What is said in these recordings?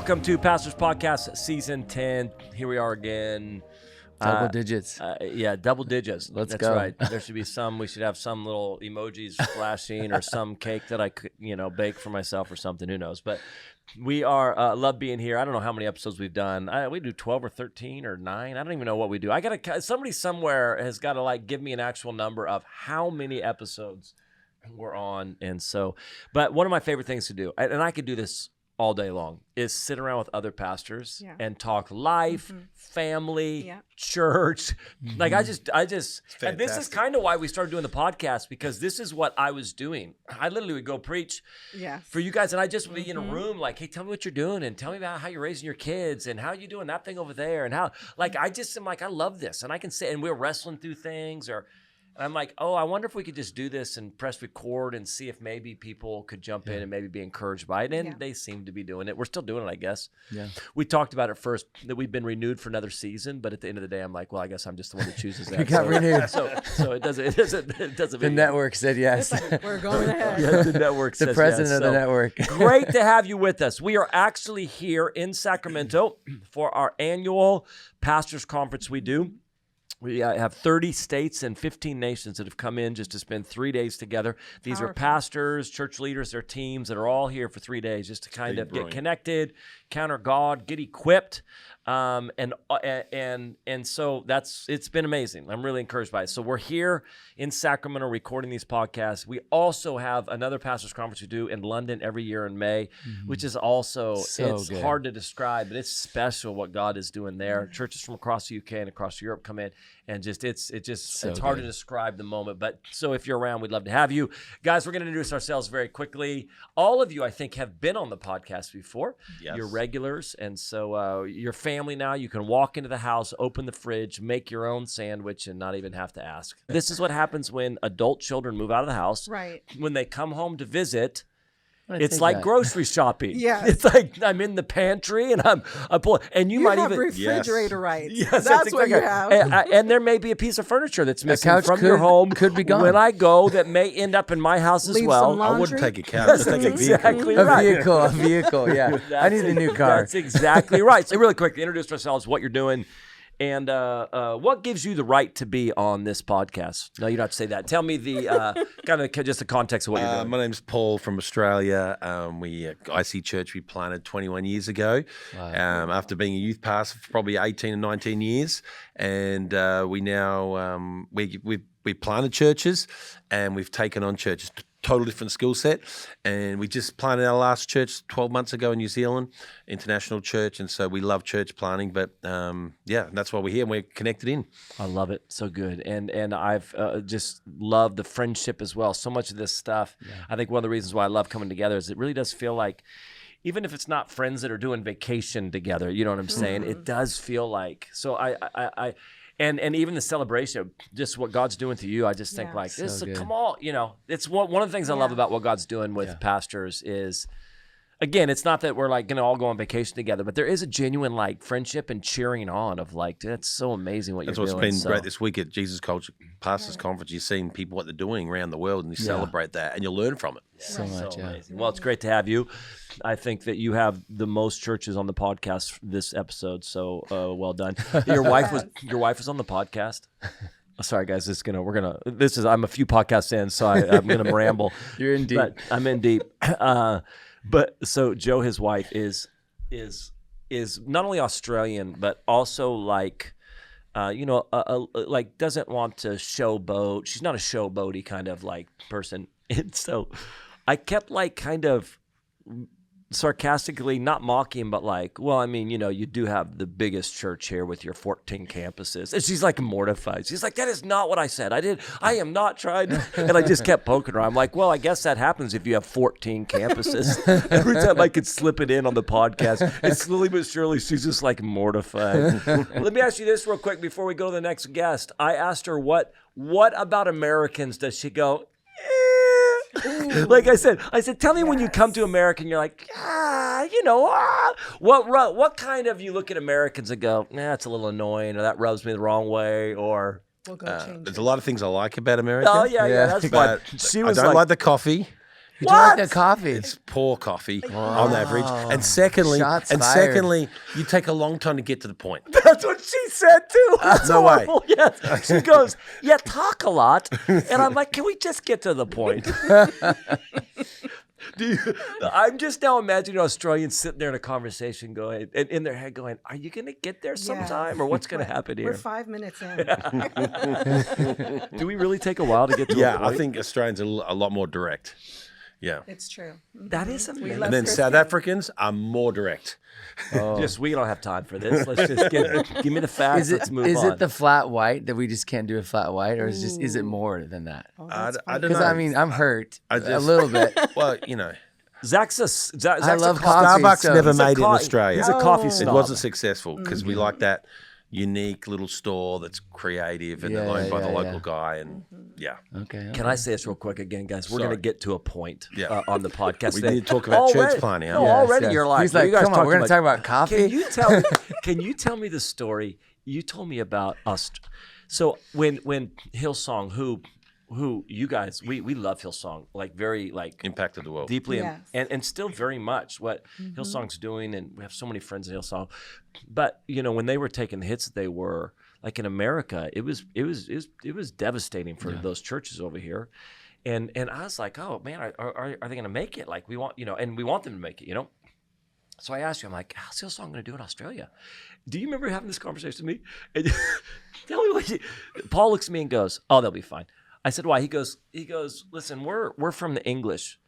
Welcome to Pastors Podcast Season 10. Here we are again. Double digits. Yeah, double digits. Let's That's go. right. There should be we should have some little emojis flashing or some cake that I could, bake for myself or something. Who knows? But we are, love being here. I don't know how many episodes we've done. We do 12 or 13 or 9. I don't even know what we do. Somebody somewhere has got to give me an actual number of how many episodes we're on. And so, but one of my favorite things to do, and I could do this all day long, is sit around with other pastors and talk life, family, church. Like I just, and this is kind of why we started doing the podcast, because this is what I was doing. I literally would go preach for you guys, and I just would be in a room like, hey, tell me what you're doing, and tell me about how you're raising your kids, and how you doing that thing over there, and how, I just am like, I love this, and I can say, and we're wrestling through things, and I'm like, oh, I wonder if we could just do this and press record and see if maybe people could jump in and maybe be encouraged by it. And they seem to be doing it. We're still doing it, I guess. Yeah. We talked about it first, that we've been renewed for another season. But at the end of the day, I'm like, well, I guess I'm just the one that chooses that. We got renewed. So it doesn't. The network said yes. We're going ahead. Yeah, the network says yes. The president of the network. Great to have you with us. We are actually here in Sacramento for our annual pastors conference we do. We have 30 states and 15 nations that have come in just to spend 3 days together. These are pastors, church leaders, their teams that are all here for 3 days just to kind of get connected, counter God, get equipped. And so it's been amazing. I'm really encouraged by it. So we're here in Sacramento recording these podcasts. We also have another pastors conference we do in London every year in May, which is also, it's good. Hard to describe, but it's special what God is doing there. Churches from across the UK and across Europe come in, and it's hard to describe the moment. But so if you're around, we'd love to have you. Guys, we're going to introduce ourselves very quickly. All of you, I think, have been on the podcast before. Yes. You're regulars, and so your family now, you can walk into the house, open the fridge, make your own sandwich, and not even have to ask. This is what happens when adult children move out of the house. Right. When they come home to visit, it's like grocery shopping. Yeah. It's like I'm in the pantry and I'm pulling, and you might have even refrigerator rights. Yes, that's what you have. And there may be a piece of furniture that's missing from your home. Could be gone when I go. That may end up in my house as well. I wouldn't take a couch. I'd take a vehicle. Exactly right. A vehicle. Yeah. I need a new car. That's exactly right. So really quick, introduce ourselves, what you're doing. And what gives you the right to be on this podcast? No, you don't have to say that. Tell me the kind of just the context of what you're doing. My name's Paul from Australia. We IC Church we planted 21 years ago. Wow. After being a youth pastor for probably 18 and 19 years, and we now we planted churches, and we've taken on churches. Total different skill set, and we just planted our last church 12 months ago in New Zealand, international church, and so we love church planting. But that's why we're here and we're connected in. I love it, so good, and I've just loved the friendship as well. So much of this stuff, I think one of the reasons why I love coming together is it really does feel like, even if it's not friends that are doing vacation together, you know what I'm saying? It does feel like so. And even the celebration, just what God's doing to you, I just think this. Come on, it's one of the things I love about what God's doing with pastors is, again, it's not that we're going to all go on vacation together, but there is a genuine friendship and cheering on of that's so amazing what you're doing. That's what's been great this week at Jesus Culture Pastors Conference. You're seeing people what they're doing around the world, and you celebrate that, and you learn from it. So much, amazing. Well, it's great to have you. I think that you have the most churches on the podcast this episode, so well done. Your wife was on the podcast. Sorry, guys. I'm a few podcasts in, so I'm gonna ramble. You're in deep. But I'm in deep. But so Joe, his wife, is not only Australian, but also doesn't want to showboat. She's not a showboaty kind of person, and so I kept kind of sarcastically, not mocking, but you do have the biggest church here with your 14 campuses. And she's mortified. She's like, that is not what I said. I am not trying to. And I just kept poking her. I'm like, well, I guess that happens if you have 14 campuses. Every time I could slip it in on the podcast, and slowly but surely, she's just mortified. Let me ask you this real quick before we go to the next guest. I asked her, what about Americans does she go, like I said, tell me when you come to America and you're what kind of you look at Americans and go, it's a little annoying, or that rubs me the wrong way, or there's a lot of things I like about America. Oh yeah, that's fine. I don't like the coffee. You don't like the coffee. It's poor coffee on average. And Shots secondly, you take a long time to get to the point. That's what she said too. That's No way. horrible. Yes. She goes, "Yeah, talk a lot," and I'm like, "Can we just get to the point?" I'm just now imagining Australians sitting there in a conversation, going, and in their head, going, "Are you going to get there sometime, or what's going to happen We're here?" 5 minutes in. Do we really take a while to get to? Yeah, a point? I think Australians are a lot more direct. Yeah. It's true. that is amazing. And then South Africans are more direct. Just we don't have time for this. Let's just give me the facts. Let's move on. Is it the flat white that we just can't do a flat white, or is it more than that? I don't know. Because I mean, I'm hurt a just- little bit. Well, Zach's I love coffee. Starbucks so- never He's a made it in co- Australia. He's a coffee It snob. wasn't successful because we like that unique little store that's creative and owned by the local guy. And Okay. Can I say this real quick again, guys? We're going to get to a point on the podcast. We today. did talk about church planting. No, Yes, already you're like, He's like, you guys come on, talked we're going to about- talk about coffee. Can you tell me the story? You told me about us. So when Hillsong, who you guys, we love Hillsong, like very like impacted the world. deeply Yes. and still very much what Hillsong's doing, and we have so many friends in Hillsong. But when they were taking the hits that they were, like in America, it was devastating for those churches over here. And I was like, oh man, are they going to make it? Like we want, and we want them to make it, So I asked you, I'm like, how's Hillsong going to do in Australia? Do you remember having this conversation with me? And tell me what Paul looks at me and goes, oh, they'll be fine. I said, why? He goes, listen, we're from the English.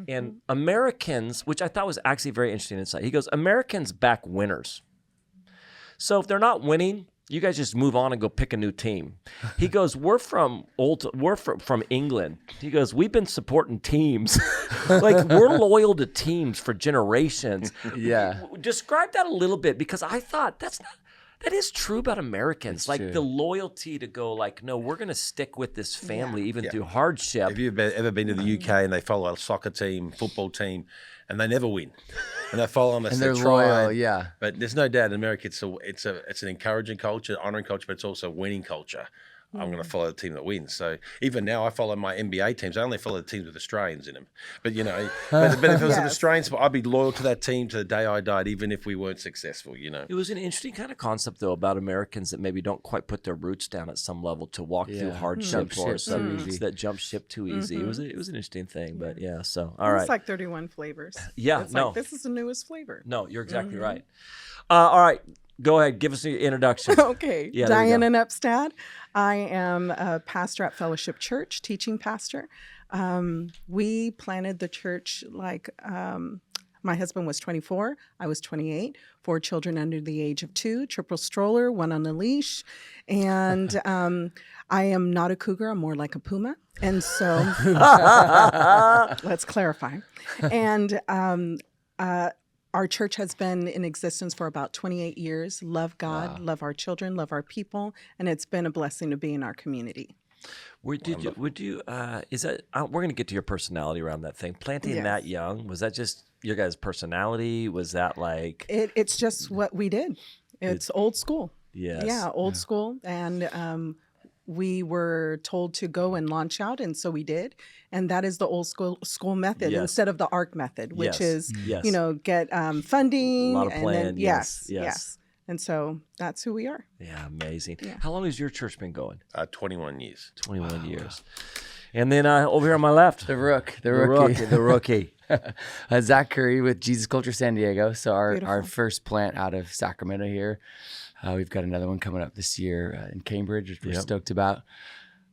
And Americans, which I thought was actually very interesting insight. He goes, Americans back winners. So if they're not winning, you guys just move on and go pick a new team. He goes, we're from England. He goes, we've been supporting teams. Like we're loyal to teams for generations. Yeah. Describe that a little bit, because I thought that is true about Americans. It's like true. the loyalty to go like, no, we're going to stick with this family even through hardship. Have you ever been to the UK and they follow a soccer team, football team, and they never win, and they follow them as And they they're try. loyal, yeah. But there's no doubt in America it's an encouraging culture, honoring culture, but it's also a winning culture. I'm going to follow the team that wins. So even now, I follow my NBA teams. I only follow the teams with Australians in them. But but if it was an Australian sport, I'd be loyal to that team to the day I died, even if we weren't successful. It was an interesting kind of concept, though, about Americans that maybe don't quite put their roots down at some level to walk through hardship Jump or ship too easy. that jump ship too easy. It was an interesting thing, but yeah. So all right, It's like 31 flavors. Yeah, It's no. like, this is the newest flavor. no, you're exactly right. All right, go ahead, give us your introduction. Okay. Yeah, there you go. Dianna Nepstad. I am a pastor at Fellowship Church, teaching pastor. We planted the church my husband was 24, I was 28, 4 children under the age of 2, triple stroller, 1 on a leash. And I am not a cougar, I'm more like a puma. And so let's clarify. And our church has been in existence for about 28 years. Love God, love our children, love our people, and it's been a blessing to be in our community. Is that? We're going to get to your personality around that thing. Planting Yes. that young, was that just your guys' personality? Was that like? It's just what we did. It's old school. Yes. Yeah, old school. And we were told to go and launch out, and so we did. And that is the old school method Yes. instead of the ARC method, which Yes. is, Yes. get funding. A lot of and plan, then, yes. yes. And so that's who we are. Yeah, amazing. Yeah. How long has your church been going? 21 years. 21 years. And then over here on my left, The rookie. the rookie. Zack Curry with Jesus Culture San Diego. So our Beautiful. first plant out of Sacramento here. We've got another one coming up this year in Cambridge, which we're stoked about.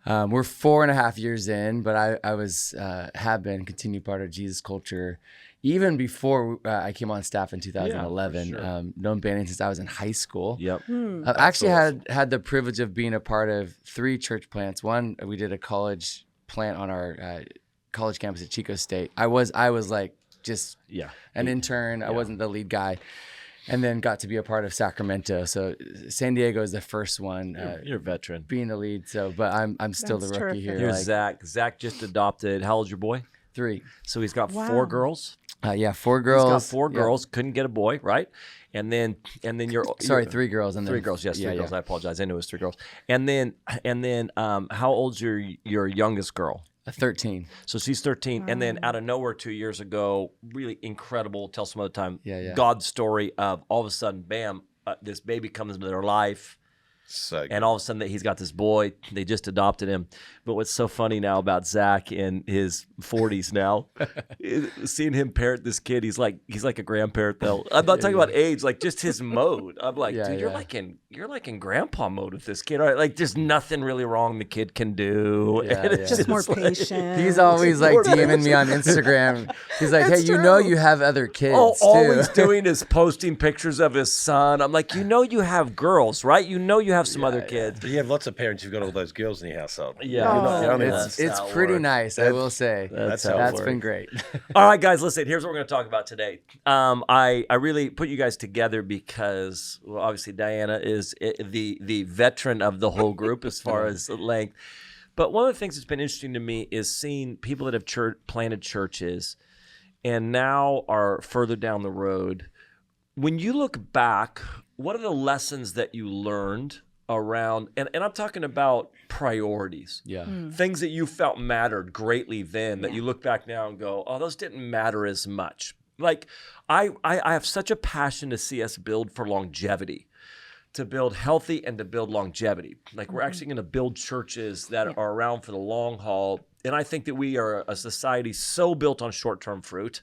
We're 4.5 years in, but I was have been continued part of Jesus Culture even before I came on staff in 2011. Yeah, for sure. Known Banning since I was in high school. Yep. I've actually had the privilege of being a part of 3 church plants. One, we did a college plant on our college campus at Chico State. I was like just an intern. I wasn't the lead guy. And then got to be a part of Sacramento. So San Diego is the first one. You're a veteran. Being the lead. So, but I'm still That's the rookie terrific. here. Here's Zach. Zach just adopted. How old's your boy? 3. So he's got 4 Wow. girls. 4 girls. He's got 4 Yeah. girls. Couldn't get a boy, right? And then you're Sorry, you're- 3 girls. And 3 then, girls. Yes, 3 yeah, girls. yeah. I apologize. I knew it was 3 girls. And then how old's your youngest girl? 13. So she's 13. And then out of nowhere 2 years ago, really incredible, tell some other time, God's story of all of a sudden, bam, this baby comes into their life. So good. And all of a sudden he's got this boy. They just adopted him. But what's so funny now about Zach in his 40s now, seeing him parent this kid, he's like a grandparent though. I'm not talking about age, like just his mode. I'm like, dude, you're like in grandpa mode with this kid. Right? Like there's nothing really wrong the kid can do. Yeah, And it's Just more patient. He's always like DMing me on Instagram. He's like, hey, you know you have other kids too. All he's doing is posting pictures of his son. I'm like, you have girls, right? You have some other kids. But you have lots of parents who've got all those girls in your household. Yeah. It's pretty nice, I will say. That's been great. All right, guys, listen, here's what we're going to talk about today. I really put you guys together because, well, obviously Dianna is the veteran of the whole group as far as length. But one of the things that's been interesting to me is seeing people that have planted churches and now are further down the road. When you look back, what are the lessons that you learned around, and I'm talking about priorities, things that you felt mattered greatly then that you look back now and go, oh, those didn't matter as much. Like I have such a passion to see us build for longevity, to build healthy and to build longevity. Like we're actually going to build churches that are around for the long haul. And I think that we are a society so built on short-term fruit.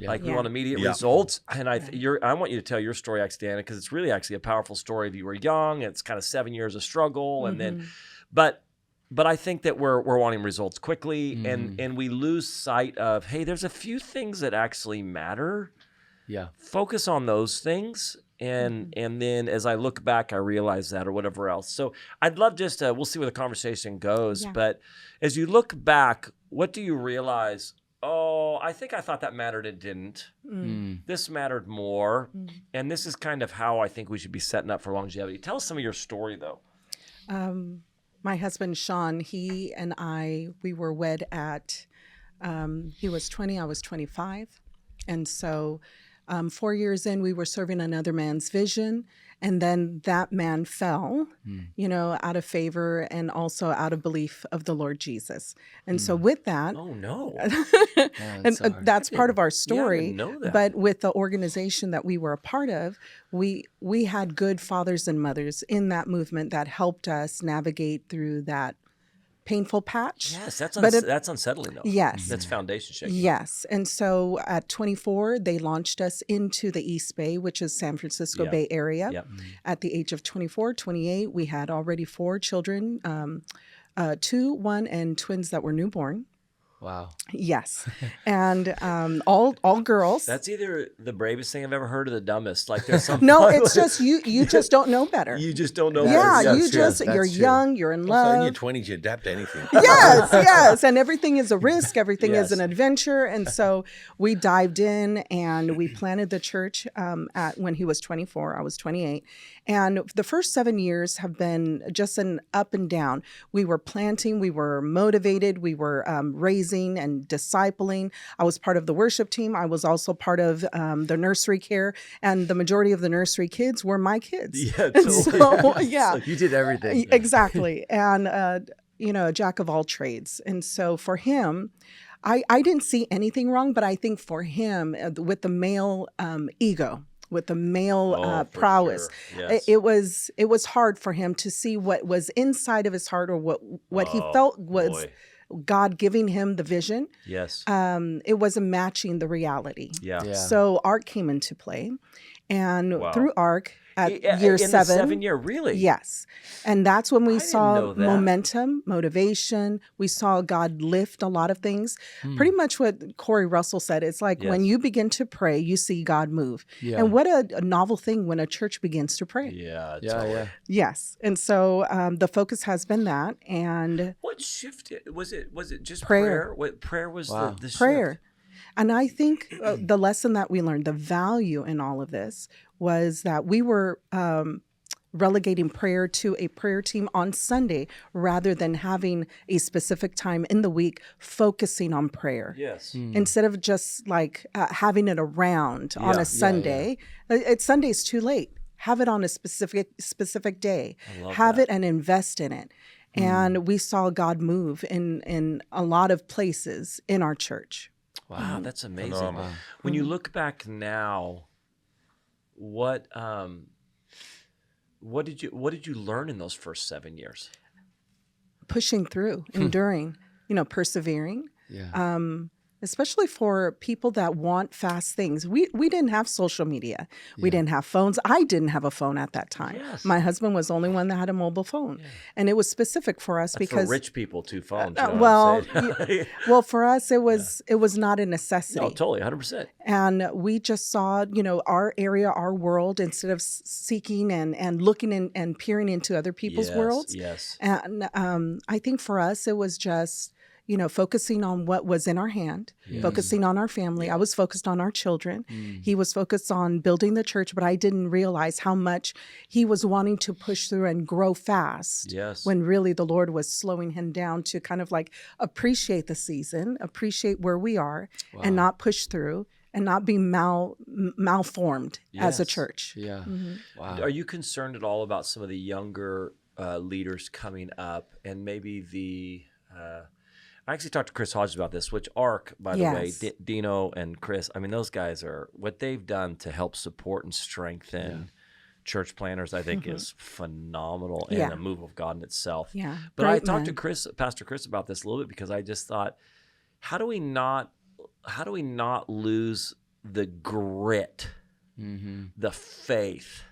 Like we want immediate results. And I want you to tell your story, actually, Dianna, because it's really actually a powerful story of you were young. It's kind of 7 years of struggle. And then, but I think that we're wanting results quickly. And we lose sight of, hey, there's a few things that actually matter. Yeah. Focus on those things. And then as I look back, I realize that or whatever else. So I'd love just we'll see where the conversation goes. Yeah. But as you look back, what do you realize? Oh, I think I thought that mattered. It didn't. This mattered more. And this is kind of how I think we should be setting up for longevity. Tell us some of your story, though. My husband, Sean, he and we were wed at, he was 20, I was 25. And so 4 years in, we were serving another man's vision. And then that man fell, out of favor and also out of belief of the Lord Jesus. And so with that, oh no, and that's part of our story. Yeah, I didn't know that. But with the organization that we were a part of, we had good fathers and mothers in that movement that helped us navigate through that painful patch. Yes, that's unsettling though. Yes. That's foundation shaking. Yes. And so at 24, they launched us into the East Bay, which is San Francisco Bay Area. Yep. At the age of 24, 28, we had already 4 children, 2, 1, and twins that were newborn. Wow. Yes. And all girls. That's either the bravest thing I've ever heard or the dumbest. Like there's something. No, it's just you just don't know better. You just don't know better. Yeah, you're young, you're in love. Also in your 20s, you adapt to anything. Yes. And everything is a risk. Everything is an adventure. And so we dived in and we planted the church when he was 24, I was 28. And the first 7 years have been just an up and down. We were planting, we were motivated, we were raising and discipling. I was part of the worship team. I was also part of the nursery care, and the majority of the nursery kids were my kids. Yeah, totally. So, yeah. You did everything. Exactly. And, a jack of all trades. And so for him, I didn't see anything wrong, but I think for him, with the male ego, with the male prowess, sure. Yes. it was hard for him to see what was inside of his heart or what he felt was God giving him the vision. Yes. It wasn't matching the reality. Yeah. So ARC came into play. And through ARC at year in 7. The 7 year, really? Yes. And that's when we saw know that. momentum, motivation. We saw God lift a lot of things. Pretty much what Corey Russell said. It's like when you begin to pray, you see God move. Yeah. And what a novel thing when a church begins to pray. Yeah. Yes. And so the focus has been that. And what shifted? Was it just prayer? What prayer was the prayer. shift? And I think the lesson that we learned, the value in all of this, was that we were relegating prayer to a prayer team on Sunday rather than having a specific time in the week focusing on prayer. Yes. Instead of just like having it around on a Sunday. Sunday's too late. Have it on a specific day. Have it and invest in it. And we saw God move in a lot of places in our church. Wow, that's amazing. Phenomenal. When you look back now, what did you learn in those first 7 years? Pushing through, enduring, persevering. Yeah. Especially for people that want fast things. We didn't have social media. We didn't have phones. I didn't have a phone at that time. Yes. My husband was the only one that had a mobile phone. And it was specific for us That's because for rich people, 2 phones. You know what I'm saying? well, for us it was not a necessity. No, totally, 100%. And we just saw, our area, our world, instead of seeking and looking and peering into other people's worlds. Yes. And I think for us, it was just, focusing on what was in our hand, focusing on our family. I was focused on our children. He was focused on building the church, but I didn't realize how much he was wanting to push through and grow fast. Yes. When really the Lord was slowing him down to kind of like appreciate the season, appreciate where we are, and not push through and not be malformed as a church. Yeah. Wow. Are you concerned at all about some of the younger leaders coming up and maybe I actually talked to Chris Hodges about this, which ARC, by the way, Dino and Chris, I mean, those guys are, what they've done to help support and strengthen church planners, I think is phenomenal and a move of God in itself. Yeah. But I Great talked man. to Pastor Chris about this a little bit because I just thought, how do we not lose the grit, the faith,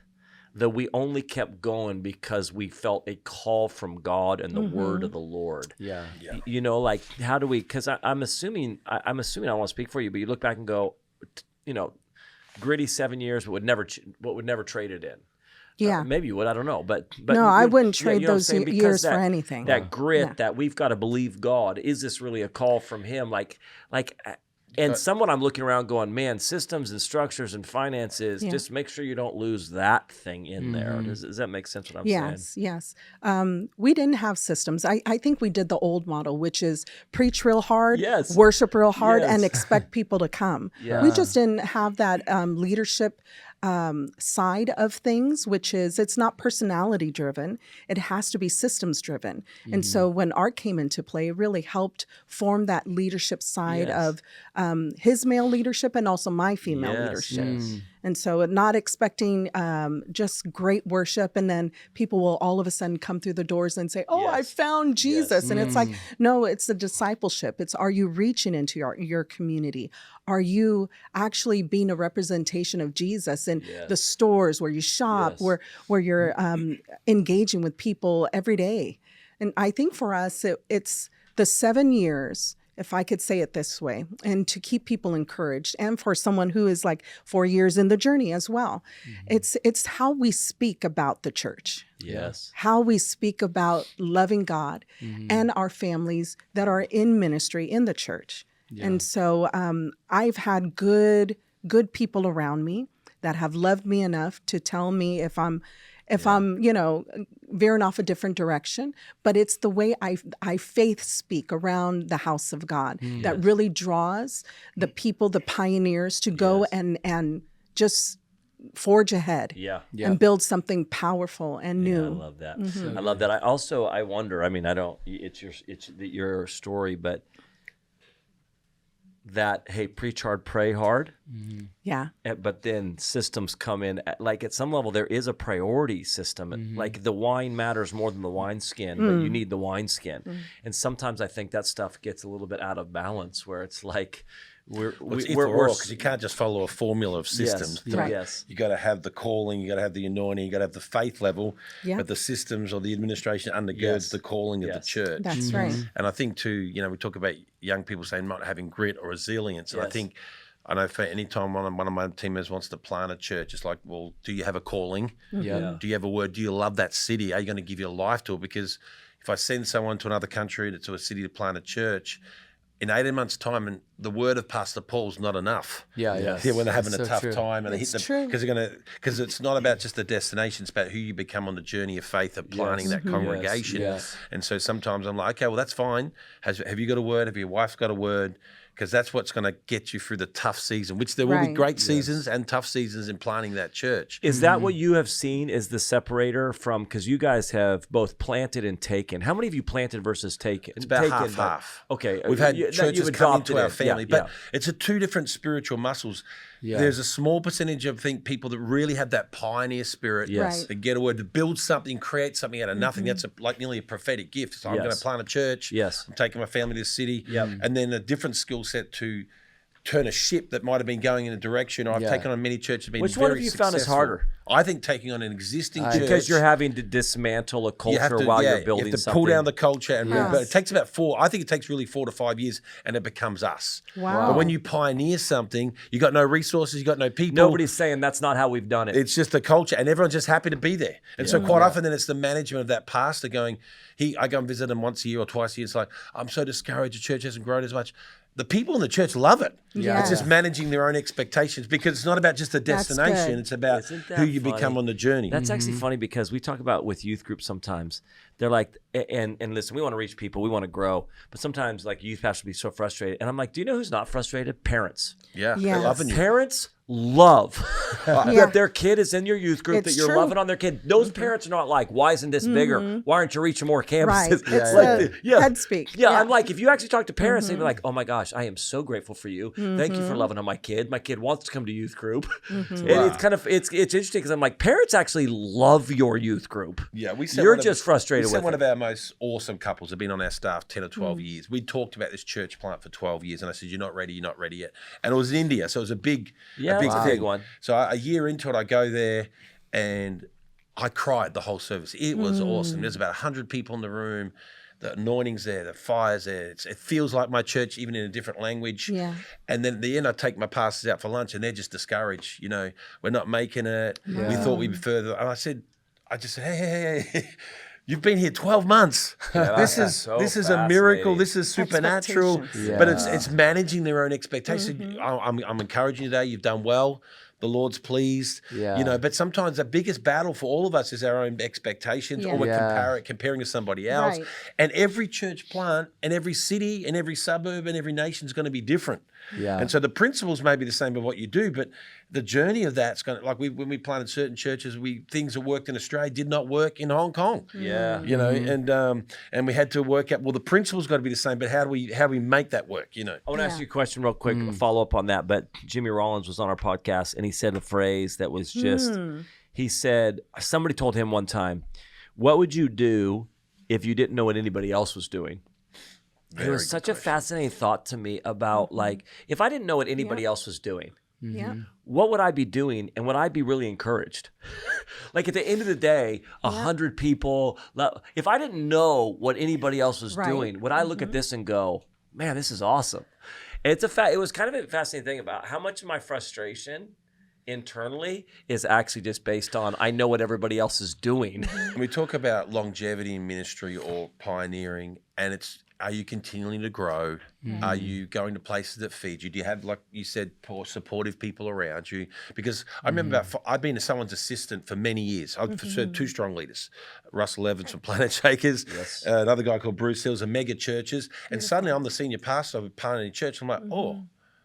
that we only kept going because we felt a call from God and the word of the Lord. Yeah. Like how do we? Because I'm assuming I don't want to speak for you, but you look back and go, gritty 7 years, but would never trade it in. Yeah. Maybe you would. I don't know, but No, I wouldn't trade you know what I'm those saying? Because years for anything. That grit that we've got to believe God. Is this really a call from Him? And someone I'm looking around going, man, systems and structures and finances, just make sure you don't lose that thing in there. Does that make sense what I'm saying? Yes. We didn't have systems. I think we did the old model, which is preach real hard, worship real hard, and expect people to come. We just didn't have that leadership side of things, which is it's not personality driven. It has to be systems driven. And so when art came into play, it really helped form that leadership side of his male leadership and also my female leadership. And so not expecting just great worship and then people will all of a sudden come through the doors and say, oh, I found Jesus. And it's like, no, it's the discipleship. It's, are you reaching into your community? Are you actually being a representation of Jesus in the stores where you shop, where you're engaging with people every day? And I think for us, it's the 7 years, if I could say it this way, and to keep people encouraged, and for someone who is like 4 years in the journey as well. It's how we speak about the church. Yes. How we speak about loving God and our families that are in ministry in the church. And so I've had good people around me that have loved me enough to tell me if I'm veering off a different direction, but it's the way I faith speak around the house of God that really draws the people, the pioneers, to go and just forge ahead and build something powerful and new. I love that. I love that. I wonder, I mean, it's your story, but that, hey, preach hard, pray hard. But then systems come in. At some level, there is a priority system. Like the wine matters more than the wineskin, but you need the wineskin. And sometimes I think that stuff gets a little bit out of balance where it's like, we're because you can't just follow a formula of systems. Yes. You got to have the calling, you got to have the anointing, you got to have the faith level. But the systems or the administration undergirds the calling of the church. That's right. And I think too, we talk about young people saying not having grit or resilience. And I know for any time one of my team members wants to plant a church, it's like, well, do you have a calling? Do you have a word? Do you love that city? Are you going to give your life to it? Because if I send someone to another country, to a city to plant a church, in 18 months' time, and the word of Pastor Paul's not enough. When they're having a tough time, and because it's not about just the destination; it's about who you become on the journey of faith of planting that congregation. And so sometimes I'm like, okay, well that's fine. Have you got a word? Have your wife's got a word? because that's what's going to get you through the tough season, which there will be great seasons and tough seasons in planting that church. Is that what you have seen is the separator from, because you guys have both planted and taken. How many of you planted versus taken? It's about half. Okay. We've had churches come into our family, but yeah. it's two different spiritual muscles. Yeah. There's a small percentage of people that really have that pioneer spirit, Yes. to get a word, to build something, create something out of nothing. That's like nearly a prophetic gift. So I'm going to plant a church. Yes. I'm taking my family to the city. Yep. And then a different skill set to turn a ship that might have been going in a direction. I've taken on many churches, been Which very one have you successful. found is harder? I think taking on an existing church. Because you're having to dismantle a culture while you're building you have to something. pull down the culture and but it takes about 4 to 5 years and it becomes us. Wow. But when you pioneer something, you got no resources, you got no people. Nobody's saying that's not how we've done it. It's just the culture and everyone's just happy to be there. And so quite often then it's the management of that pastor going, I go and visit him once a year or twice a year. It's like, I'm so discouraged the church hasn't grown as much. The people in the church love it. Yeah. It's just managing their own expectations because it's not about just the destination. good. It's about Isn't that who you funny? become on the journey. That's actually funny because we talk about with youth groups sometimes. They're like, and listen, we want to reach people, we want to grow, but sometimes like youth pastors will be so frustrated. And I'm like, do you know who's not frustrated? Parents. Yeah, Yes. they're loving you. Parents love that their kid is in your youth group, It's that you're true. loving on their kid. Those parents are not like, why isn't this bigger? Why aren't you reaching more campuses? Right. It's Like head speak. Yeah, I'm like, if you actually talk to parents, they'd be like, oh my gosh, I am so grateful for you. Thank you for loving on my kid. My kid wants to come to youth group. And it's kind of, it's interesting because I'm like, parents actually love your youth group. Yeah, You're just frustrated with with one it. of our most awesome couples have been on our staff 10 or 12 years. We talked about this church plant for 12 years, and I said, you're not ready yet. And it was in India, so it was a big big one. So a year into it, I go there, and I cried the whole service. It was awesome. There's about 100 people in the room. The anointing's there, the fire's there. It feels like my church, even in a different language. Yeah. And then at the end, I take my pastors out for lunch, and they're just discouraged. We're not making it. We thought we'd be further. And I just said, hey. You've been here 12 months. This is a miracle. fascinating. This is supernatural. Expectations. But it's managing their own expectations. I'm encouraging you today. You've done well. The Lord's pleased. Yeah. But sometimes the biggest battle for all of us is our own expectations, or we're comparing to somebody else. Right. And every church plant and every city and every suburb and every nation is going to be different. Yeah. And so the principles may be the same of what you do, but the journey of that's going to, like when we planted certain churches, things that worked in Australia did not work in Hong Kong. Yeah. And we had to work out, well, the principles got to be the same, but how do we make that work, I want to ask you a question real quick, a follow up on that. But Jimmy Rollins was on our podcast and he said a phrase that was just, he said, somebody told him one time, what would you do if you didn't know what anybody else was doing? It was such a fascinating thought to me about like, if I didn't know what anybody else was doing, what would I be doing, and would I be really encouraged? Like at the end of the day, 100 people, if I didn't know what anybody else was doing, would I look at this and go, man, this is awesome? It was kind of a fascinating thing about how much of my frustration internally is actually just based on I know what everybody else is doing. When we talk about longevity in ministry or pioneering, and it's, are you continuing to grow? Are you going to places that feed you? Do you have, like you said, supportive people around you? Because I remember I've been someone's assistant for many years. I've served 2 strong leaders, Russell Evans from Planet Shakers, another guy called Bruce Hills of Mega Churches. And suddenly I'm the senior pastor of a pioneering church. I'm like,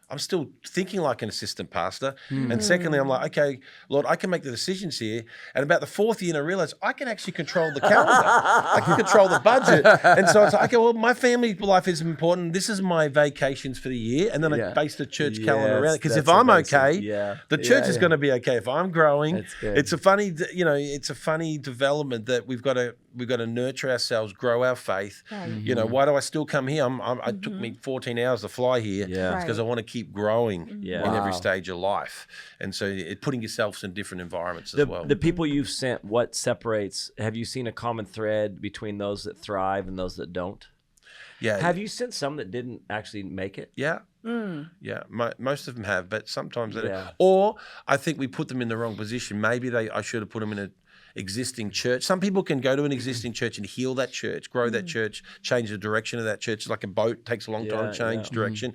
I'm still thinking like an assistant pastor. And secondly, I'm like, okay, Lord, I can make the decisions here. And about the 4th year, I realized I can actually control the calendar. I can control the budget. And so I was like, okay, well, my family life is important. This is my vacations for the year. And then I base the church calendar around it. Because if I'm okay, the church is going to be okay. If I'm growing, it's a funny, it's a funny development that we've got to nurture ourselves, grow our faith. Why do I still come here? It took me 14 hours to fly here because I want to keep growing in every stage of life. And so putting yourself in different environments as well. The people you've sent, what separates, have you seen a common thread between those that thrive and those that don't? Yeah. Have you sent some that didn't actually make it? Yeah. Yeah. Most of them have, but sometimes they don't. Or I think we put them in the wrong position. Maybe I should have put them in an existing church. Some people can go to an existing church and heal that church, grow that church, change the direction of that church. It's like a boat, it takes a long time to change direction.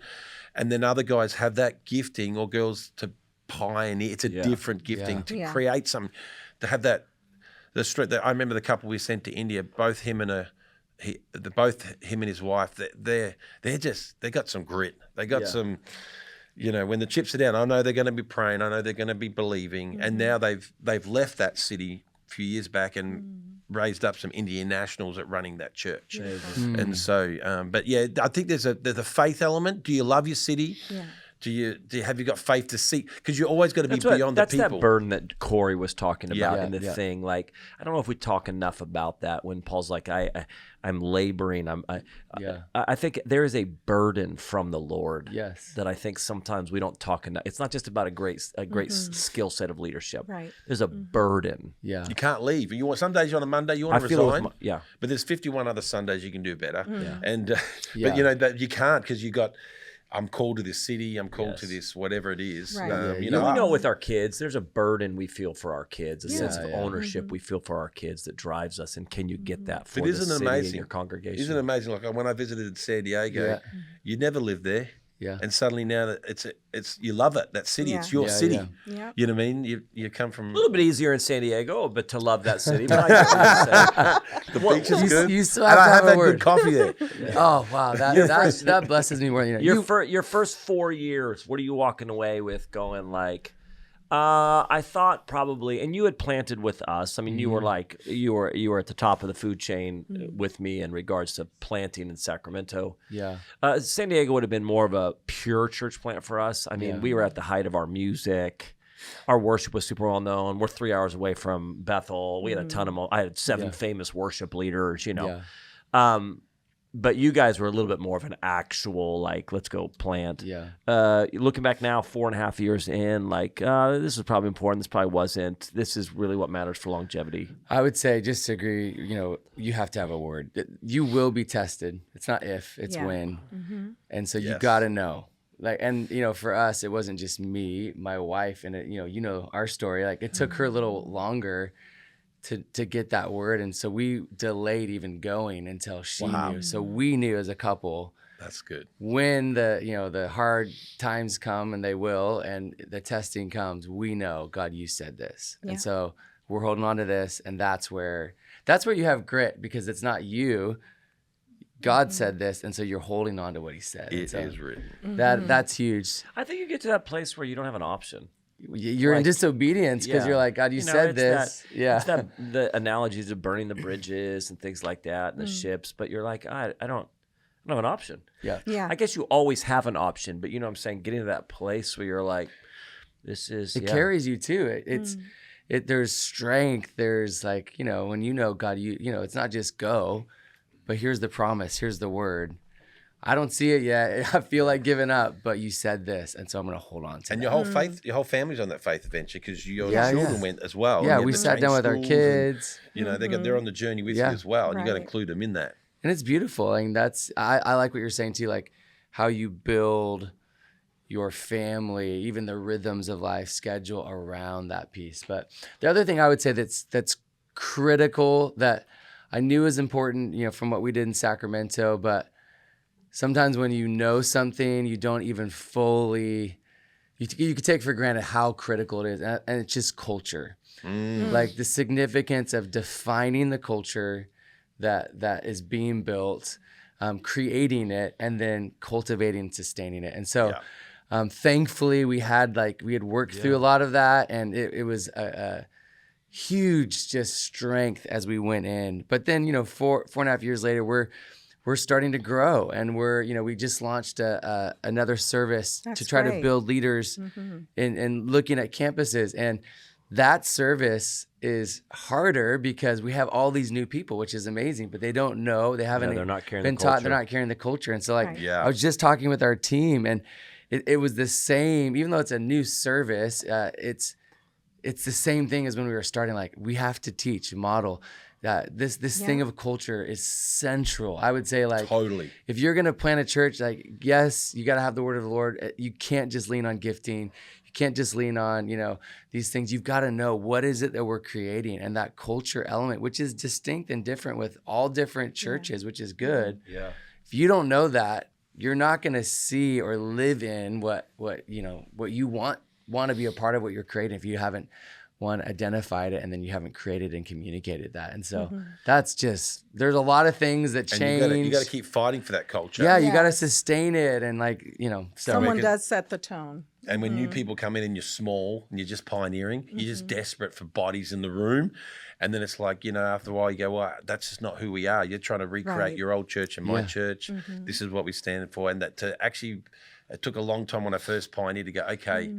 And then other guys have that gifting, or girls, to pioneer. It's a different gifting to create something, to have that, the strength. I remember the couple we sent to India, both him and both him and his wife, they got some grit. They got some, when the chips are down, I know they're going to be praying. I know they're going to be believing. And now they've left that city a few years back and raised up some Indian nationals at running that church. And so, but yeah, I think there's a faith element. Do you love your city? Yeah. Have you got faith to see? Because you're always going to be beyond the people. That's that burden that Corey was talking about in the thing. Like, I don't know if we talk enough about that when Paul's like, I'm laboring. I think there is a burden from the Lord. Yes. That I think sometimes we don't talk enough. It's not just about a great skill set of leadership. Right. There's a burden. Yeah. You can't leave. Some days you're on a Monday, you want to resign. Yeah. But there's 51 other Sundays you can do better. Yeah. And but you can't, because you got. I'm called to this city. I'm called to this, whatever it is. Right. We know with our kids, there's a burden we feel for our kids, a sense of ownership we feel for our kids that drives us. And can you get that for the city and your congregation? Isn't it amazing? Like when I visited San Diego, you never lived there. Yeah. And suddenly now that it's you love it. That city, it's your city. Yeah. You know what I mean? You come from a little bit easier in San Diego, but to love that city. But I get what you're saying. The beach is good. You still and have I have had word. good coffee there. Oh wow, that blesses me more. Your first 4 years, what are you walking away with? Going like, I thought probably, and you had planted with us. I mean, you were like you were at the top of the food chain with me in regards to planting in Sacramento. Yeah. San Diego would have been more of a pure church plant for us. I mean, we were at the height of our music. Our worship was super well known. We're 3 hours away from Bethel. We had a ton of. I had 7 famous worship leaders. But you guys were a little bit more of an actual, like, let's go plant. Yeah. Looking back now, 4.5 years in, like, this is probably important. This probably wasn't. This is really what matters for longevity. I would say, just to agree, you have to have a word. You will be tested. It's not if, it's when. Mm-hmm. And so you got to know. Like, and, for us, it wasn't just me, my wife, and, our story. Like, it took her a little longer to get that word, and so we delayed even going until she knew. So we knew as a couple. That's good. When the hard times come, and they will, and the testing comes, we know, God, you said this, and so we're holding on to this, and that's where you have grit, because it's not you. God said this, and so you're holding on to what He said. It is written. That's huge. I think you get to that place where you don't have an option. You're in disobedience because you're like, God, you said this. It's the analogies of burning the bridges and things like that, and the ships. But you're like, I don't have an option. Yeah. I guess you always have an option, but you know what I'm saying? Getting to that place where you're like, this is. It carries you too. There's strength. There's like, when God, it's not just go, but here's the promise. Here's the word. I don't see it yet. I feel like giving up, but you said this, and so I'm going to hold on to it. And your whole family's on that faith adventure, because your children went as well. Yeah, we sat down with our kids. And, they're on the journey with you as well, and you got to include them in that. And it's beautiful. I mean, I like what you're saying too, like how you build your family, even the rhythms of life, schedule around that piece. But the other thing I would say that's critical, that I knew was important, from what we did in Sacramento, but sometimes when you know something, you don't even fully, you could take for granted how critical it is. And it's just culture. Like the significance of defining the culture that is being built, creating it, and then cultivating and sustaining it. And so thankfully we had worked through a lot of that, and it was a huge just strength as we went in. But then, 4.5 years later, we're starting to grow, and we just launched another service to try to build leaders in looking at campuses. And that service is harder because we have all these new people, which is amazing, but they don't know, they haven't they're not carrying been the taught, culture. they're not carrying the culture. And so I was just talking with our team, and it was the same, even though it's a new service, it's the same thing as when we were starting. Like, we have to teach, model. This thing of culture is central. I would say, like, totally. If you're gonna plant a church, like, yes, you gotta have the word of the Lord. You can't just lean on gifting. You can't just lean on, these things. You've got to know what is it that we're creating, and that culture element, which is distinct and different with all different churches, which is good. Yeah. If you don't know that, you're not gonna see or live in what you want to be a part of, what you're creating, if you haven't identified it, and then you haven't created and communicated that. And so that's just, there's a lot of things that change. And you got to keep fighting for that culture. Yeah, you got to Yes. sustain it. And like, you know, so Someone does set the tone. And when new people come in and you're small and you're just pioneering, you're just desperate for bodies in the room. And then it's like, you know, after a while you go, well, that's just not who we are. You're trying to recreate Right. your old church and my church. This is what we stand for. And that to actually, it took a long time when I first pioneered to go, okay,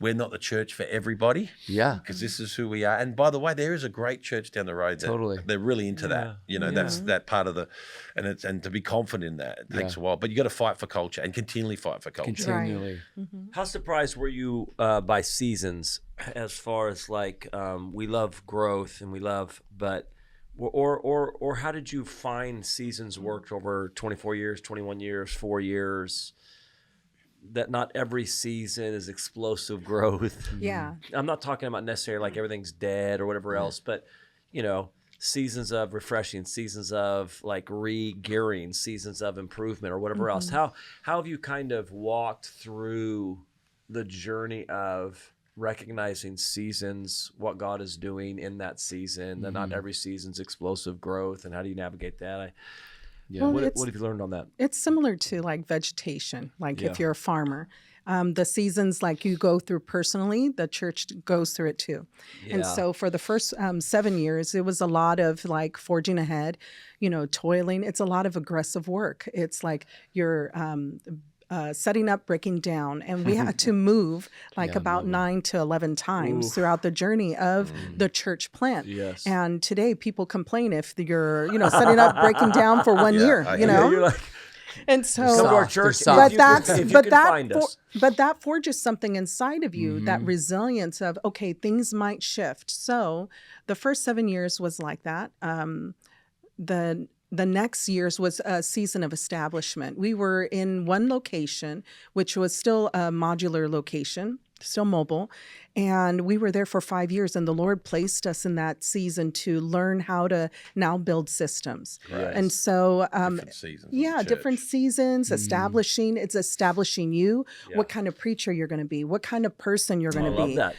we're not the church for everybody. yeah, Because this is who we are. And by the way, there is a great church down the road. Totally. They're really into that. You know, that's that part of the, and to be confident in that, it takes a while. But you got to fight for culture and continually fight for culture. continually. How surprised were you by seasons as far as like we love growth and we love, but or how did you find seasons worked over 24 years, 21 years, 4 years? That not every season is explosive growth. Yeah. I'm not talking about necessarily like everything's dead or whatever else, but you know, seasons of refreshing, seasons of like re-gearing, seasons of improvement or whatever else. How have you kind of walked through the journey of recognizing seasons, what God is doing in that season, that not every season's explosive growth, and how do you navigate that? Yeah. Well, What have you learned on that? It's similar to like vegetation. Like if you're a farmer, the seasons like you go through personally, the church goes through it too. And Yeah. so for the first 7 years, it was a lot of like forging ahead, you know, toiling. It's a lot of aggressive work. It's like you're setting up, breaking down. And we had to move like about 9 to 11 times throughout the journey of the church plant. Yes. And today people complain if you're, you know, setting up, breaking down for 1 year, I you hear know? You're like, And so, come to our Soft. They're church. soft. but if that's you but can that find us. but that forges something inside of you, that resilience of, okay, things might shift. So the first 7 years was like that. The next years was a season of establishment. We were in one location, which was still a modular location, still mobile. And we were there for 5 years, and the Lord placed us in that season to learn how to now build systems. Right. And so, Different seasons. of the yeah, church. different seasons, it's establishing you, what kind of preacher you're going to be, what kind of person you're going to love be, that.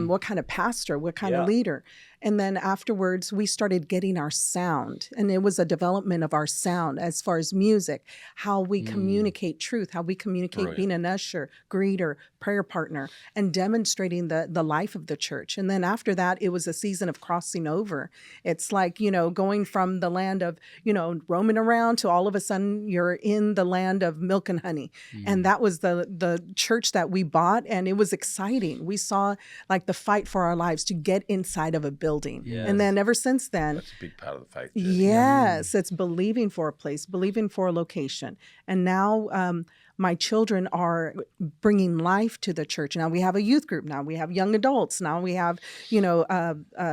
what kind of pastor, what kind Yeah. of leader. And then afterwards, we started getting our sound. And it was a development of our sound as far as music, how we communicate truth, how we communicate Brilliant. being an usher, greeter, prayer partner, and demonstrating the life of the church. And then after that, it was a season of crossing over. It's like, you know, going from the land of, you know, roaming around to all of a sudden you're in the land of milk and honey. And that was the church that we bought. And it was exciting. We saw like the fight for our lives to get inside of a building. And then ever since then, That's a big part of the faith journey. yes, it's believing for a place, believing for a location. And now my children are bringing life to the church. Now we have a youth group. Now we have young adults. Now we have, you know,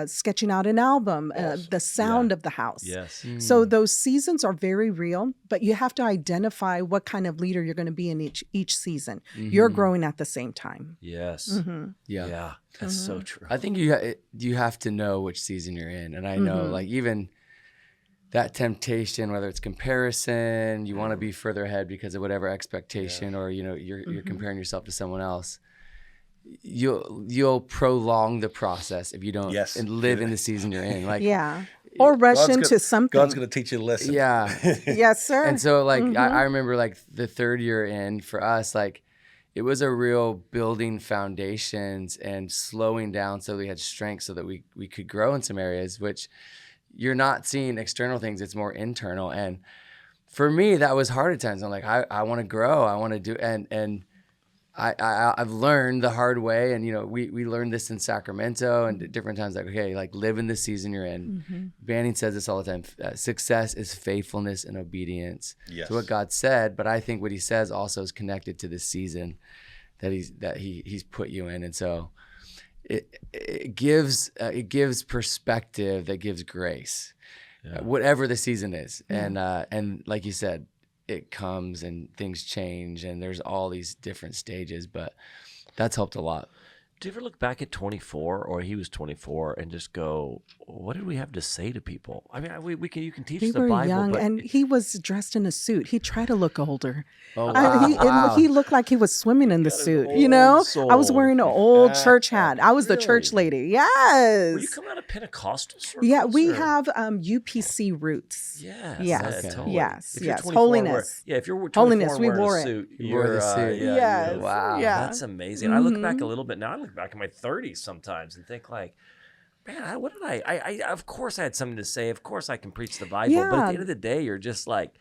sketching out an album, the sound of the house. Yes. So those seasons are very real, but you have to identify what kind of leader you're going to be in each season. You're growing at the same time. Yes. Yeah. Yeah. That's so true. I think you have to know which season you're in. And I know like even that temptation, whether it's comparison, you want to be further ahead because of whatever expectation, or, you know, you're comparing yourself to someone else. You'll prolong the process if you don't Yes. and live in the season you're in. Like, Yeah. Or rush God's into gonna- something. God's going to teach you a lesson. yeah. Yes, sir. And so like I remember like the third year in for us, like it was a real building foundations and slowing down so we had strength so that we could grow in some areas, which you're not seeing external things, it's more internal. And for me, that was hard at times. I'm like, I want to grow, I want to do, and I've learned the hard way. And, you know, we learned this in Sacramento and at different times, like, okay, like live in the season you're in. Banning says this all the time. Success is faithfulness and obedience to what God said. But I think what he says also is connected to the season that he's put you in. And so it gives perspective that gives grace, whatever the season is. And like you said, it comes and things change and there's all these different stages, but that's helped a lot. Do you ever look back at 24 or he was 24 and just go, what did we have to say to people? I mean, you can teach We the were Bible, young, but and he was dressed in a suit. He tried to look older. Oh, wow. He looked like he was swimming in the suit. old I was soul. wearing an old church hat. I was the Really? church lady. Yes. were you coming out of Pentecostal circles? Yeah, we or? have UPC roots. Yes. Yes. Totally. Yes. If you're Yes. 24 and Holiness. if you're 24 Holiness, and we wearing wore a it. suit, You wore the suit. Yes. Wow. Yeah. That's amazing. I look back a little bit now. I look back in my 30s sometimes and think like, man, what did I of course I had something to say. Of course I can preach the Bible. But at Yeah. the end of the day, you're just like,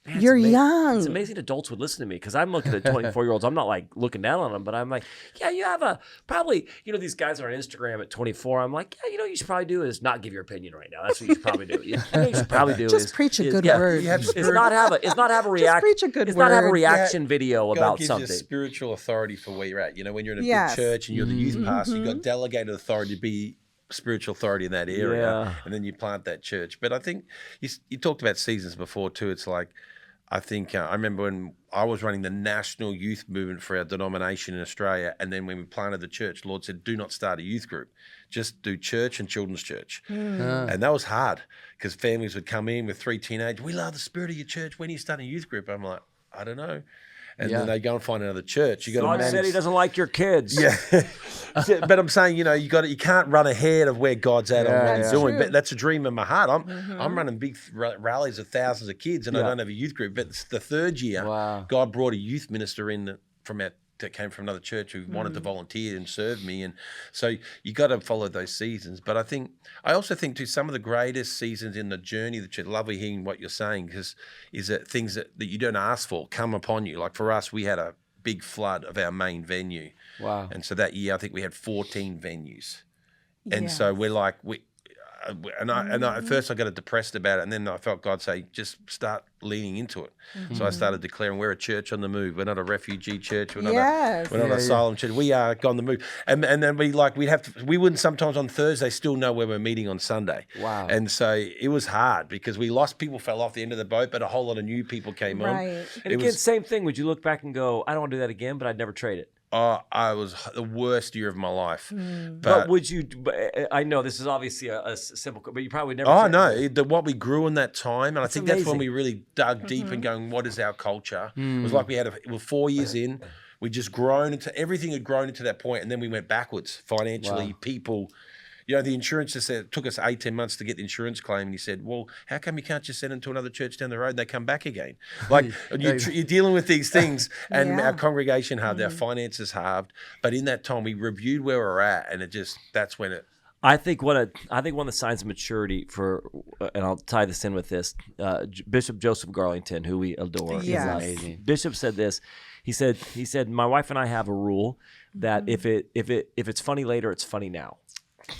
man, You're young. It's amazing adults would listen to me because I'm looking at 24-year-olds. I'm not like looking down on them, but I'm like, yeah, you have probably, these guys are on Instagram at 24. I'm like, yeah, you should probably do is not give your opinion right now. That's what you should probably do. You should probably do Just is preach a good yeah, word. It's not have a reaction. preach a good It's not have a word. reaction video God about gives something. you spiritual authority for where you're at. When you're in a Yes. big church and you're the youth pastor, you've got delegated authority to be spiritual authority in that area, Yeah. and then you plant that church. But I think you talked about seasons before too. It's like, I think I remember when I was running the national youth movement for our denomination in Australia, and then when we planted the church, the Lord said, do not start a youth group. Just do church and children's church. And that was hard because families would come in with 3 teenagers. We love the spirit of your church. When are you starting a youth group? I'm like, I don't know. And then they go and find another church. You got God to said manage. he doesn't like your kids. Yeah, but I'm saying, you can't run ahead of where God's at on what He's doing. True. But that's a dream in my heart. I'm running big rallies of thousands of kids, and I don't have a youth group. But it's the third year, Wow. God brought a youth minister in that came from another church who wanted to volunteer and serve me, and so you got to follow those seasons. But I also think too, some of the greatest seasons in the journey of the church. Lovely hearing what you're saying, because is that things that you don't ask for come upon you. Like for us, we had a big flood of our main venue. Wow. And so that year, I think we had 14 venues. And Yes. so we're like, at first I got depressed about it. And then I felt God say, just start leaning into it. So I started declaring, we're a church on the move. We're not a refugee church. We're not Yes. we're not an asylum church. We are on the move. And then we wouldn't sometimes on Thursday still know where we're meeting on Sunday. Wow. And so it was hard because people fell off the end of the boat, but a whole lot of new people came on. Right. And again, same thing. Would you look back and go, I don't want to do that again, but I'd never trade it? I was the worst year of my life. But would you? I know this is obviously a simple, but you probably never. Oh trade no! What we grew in that time, and I think that's when amazing. we really dug deep and going, "What is our culture?" It was like we were 4 years in, we just grown into everything had grown into that point, and then we went backwards financially. Wow. People, the insurance just said it took us 18 months to get the insurance claim, and he said, "Well, how come you can't just send them to another church down the road and they come back again?" Like you're dealing with these things, and Yeah. our congregation halved, our finances halved, but in that time we reviewed where we're at, and that's when it. I think one of the signs of maturity and I'll tie this in with this, Bishop Joseph Garlington, who we adore. Yes. is amazing. Bishop said this. He said, my wife and I have a rule that if it's funny later, it's funny now.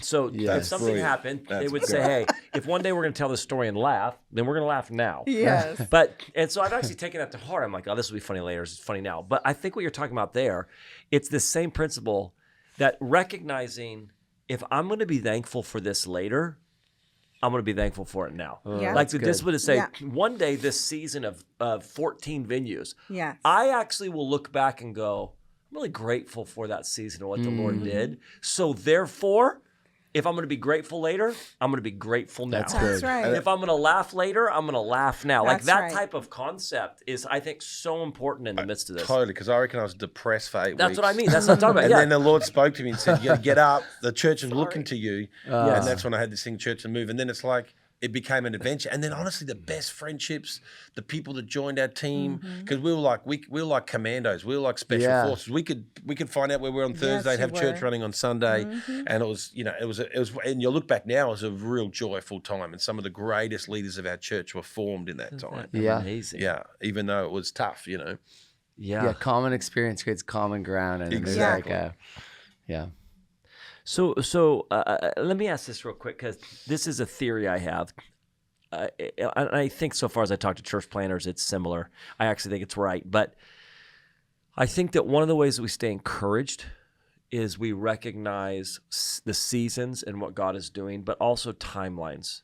So if something brilliant. happened, they That's would say, hey, if one day we're going to tell this story and laugh, then we're going to laugh now. Yes. And so I've actually taken that to heart. I'm like, oh, this will be funny later. It's funny now. But I think what you're talking about there, it's the same principle that recognizing if I'm going to be thankful for this later, I'm going to be thankful for it now. Yeah. Like That's this good. would say, Yeah. one day this season of 14 venues, Yes. I actually will look back and go, I'm really grateful for that season and what the Lord did. So therefore, if I'm going to be grateful later, I'm going to be grateful now. That's right. And if I'm going to laugh later, I'm going to laugh now. Like That's that right. type of concept is, I think, so important in the midst of this. Totally, because I reckon I was depressed for 8 weeks. That's what I mean. That's what I'm talking about. And Yeah. then the Lord spoke to me and said, "You got to get up. The church is looking to you." And that's when I had this thing, Church and Move. And then it's like it became an adventure. And then honestly, the best friendships, the people that joined our team, because we were like commandos. We were like special forces. We could find out where we were on Thursday and you have church were. running on Sunday. And it was, and you look back now, it was a real joyful time. And some of the greatest leaders of our church were formed in that time. Yeah. Amazing. Yeah, even though it was tough, Yeah, common experience creates common ground, and Exactly. it's like, yeah. So let me ask this real quick, because this is a theory I have. I think so far as I talk to church planners, it's similar. I actually think it's right. But I think that one of the ways that we stay encouraged is we recognize the seasons and what God is doing, but also timelines.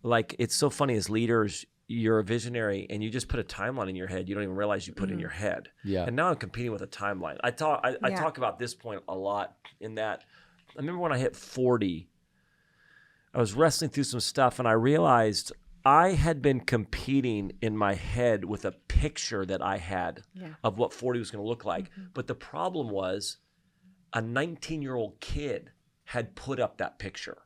Like, it's so funny as leaders, you're a visionary and you just put a timeline in your head. You don't even realize you put it in your head. Yeah. And now I'm competing with a timeline. I talk about this point a lot in that I remember when I hit 40, I was wrestling through some stuff and I realized I had been competing in my head with a picture that I had of what 40 was going to look like. But the problem was a 19-year-old kid had put up that picture.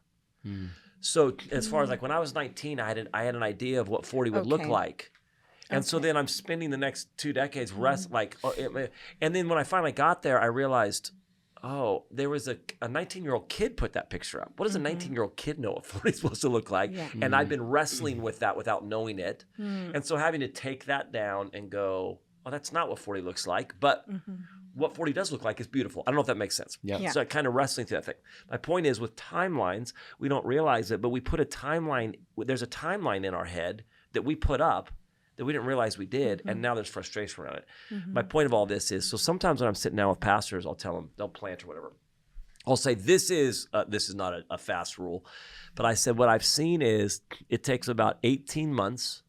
So as far as like when I was 19, I had an idea of what 40 would look like. And so then I'm spending the next 2 decades and then when I finally got there, I realized, oh, there was a 19-year-old kid put that picture up. What does a 19-year-old kid know what 40 is supposed to look like? Yeah. And I've been wrestling with that without knowing it. And so having to take that down and go, oh, that's not what 40 looks like. But what 40 does look like is beautiful. I don't know if that makes sense. Yeah. So kind of wrestling through that thing. My point is with timelines, we don't realize it, but we put a timeline. There's a timeline in our head that we put up that we didn't realize we did, and now there's frustration around it. My point of all this is, so sometimes when I'm sitting down with pastors, I'll tell them, they'll plant or whatever. I'll say, this is not a fast rule, but I said what I've seen is it takes about 18 months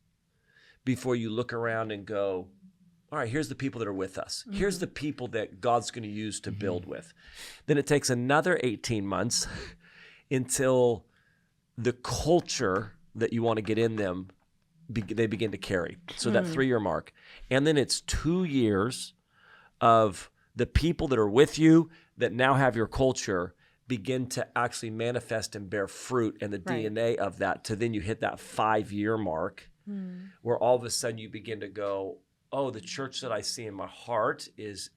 before you look around and go, all right, here's the people that are with us. Here's the people that God's going to use to build with. Then it takes another 18 months until the culture that you want to get in them they begin to carry. So that 3-year mark. And then it's 2 years of the people that are with you that now have your culture begin to actually manifest and bear fruit and the DNA of that to then you hit that 5-year mark where all of a sudden you begin to go, oh, the church that I see in my heart is